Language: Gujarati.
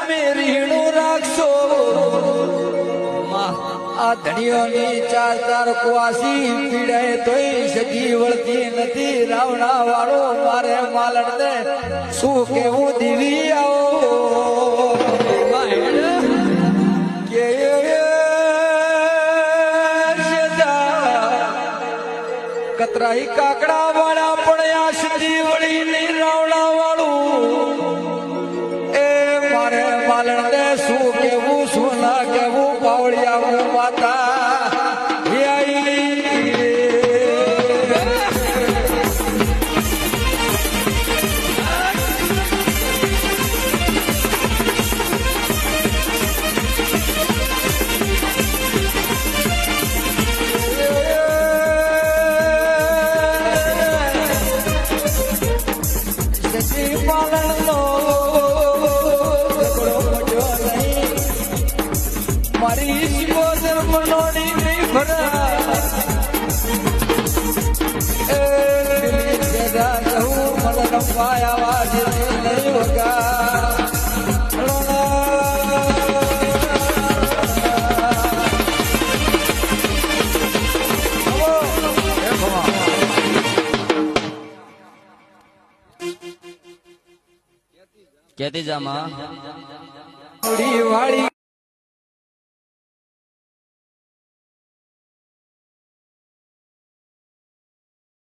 તમે રીણું રાખશો આ ધણીઓની ચાર ચાર કુવાસી પીડાય તોય સગી વળતી નથી રાવણા વાળો મારે માલણ ને શું કેવું દીવી આવો કતરાઈ કાકડા વાળા પડ્યા સુધી વળી નહીં રાવણા વાળું એ મારે માલણ ને શું કેવું શું ના કેવું પાવડિયા માતા મારી શિવોદર મનોડી નહીં ભરા એ જગા જહું મને રંપાયા વાજે નહીં વગા કેતી જામાં વાળી